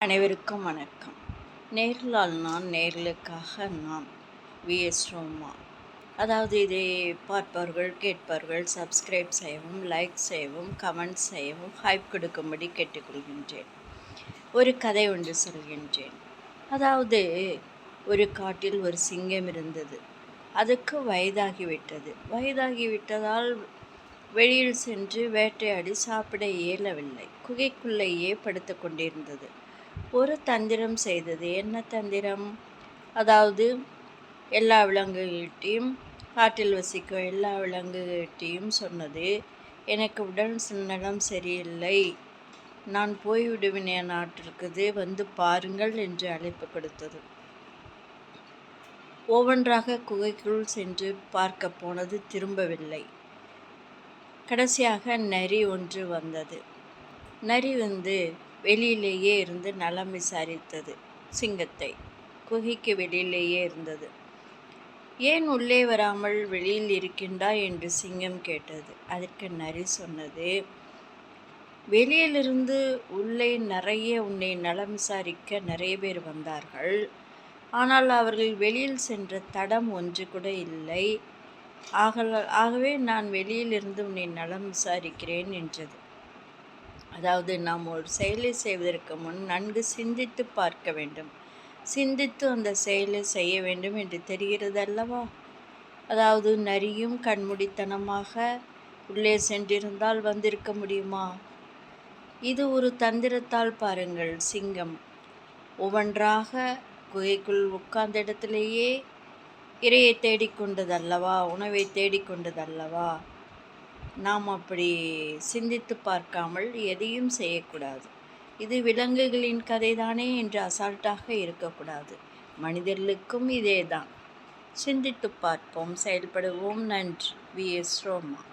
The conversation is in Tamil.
அனைவருக்கும் வணக்கம். நேர்களால் நான், நேர்களுக்காக நான். வி.எஸ். ரோமா. அதாவது இதை பார்ப்பவர்கள், கேட்பவர்கள் சப்ஸ்கிரைப் செய்யவும், லைக் செய்யவும், கமெண்ட் செய்யவும், ஹைப் கொடுக்கும்படி கேட்டுக்கொள்கின்றேன். ஒரு கதை ஒன்று சொல்கின்றேன். அதாவது ஒரு காட்டில் ஒரு சிங்கம் இருந்தது. அதுக்கு வயதாகிவிட்டதால் வெளியில் சென்று வேட்டையாடி சாப்பிட இயலவில்லை. குகைக்குள்ளேயே படுத்து கொண்டிருந்தது. ஒரு தந்திரம் செய்தது. என்ன தந்திரம்? அதாவது எல்லா விலங்குகிட்டையும், காட்டில் வசிக்கும் எல்லா விலங்குகிட்டையும் சொன்னது, எனக்கு உடல் நலம் சரியில்லை, நான் போய்விடுவேன், என் நாட்டிற்குது, வந்து பாருங்கள் என்று அழைப்பு கொடுத்தது. ஒவ்வொன்றாக குகைக்குள் சென்று பார்க்க போனது, திரும்பவில்லை. கடைசியாக நரி ஒன்று வந்தது. நரி வெளியிலேயே இருந்து நலம் விசாரித்தது சிங்கத்தை. குகைக்கு வெளியிலேயே இருந்தது. ஏன் உள்ளே வராமல் வெளியில் இருக்கின்றாய் என்று சிங்கம் கேட்டது. அதற்கு நரி சொன்னது, வெளியிலிருந்து உள்ளே நிறைய உன்னை நலம் விசாரிக்க நிறைய பேர் வந்தார்கள். ஆனால் அவர்கள் வெளியில் சென்ற தடம் ஒன்று கூட இல்லை. ஆகவே நான் வெளியிலிருந்து உன்னை நலம் விசாரிக்கிறேன் என்றது. அதாவது நாம் ஒரு செயலை செய்வதற்கு முன் நன்கு சிந்தித்து பார்க்க வேண்டும். சிந்தித்து அந்த செயலை செய்ய வேண்டும் என்று தெரிகிறது அல்லவா? அதாவது நரியும் கண்மூடித்தனமாக உள்ளே சென்றிருந்தால் வந்திருக்க முடியுமா? இது ஒரு தந்திரத்தால் பாருங்கள். சிங்கம் ஒவ்வொன்றாக குகைக்குள் உட்கார்ந்த இடத்திலேயே இரையை தேடிக்கொண்டதல்லவா, உணவை தேடிக்கொண்டதல்லவா? நாம் அப்படி சிந்தித்து பார்க்காமல் எதையும் செய்யக்கூடாது. இது விலங்குகளின் கதைதானே என்று அசால்ட்டாக இருக்கக்கூடாது. மனிதர்களுக்கும் இதே தான். சிந்தித்து பார்ப்போம், செயல்படுவோம். நன்றி. வி.எஸ். ரோமா.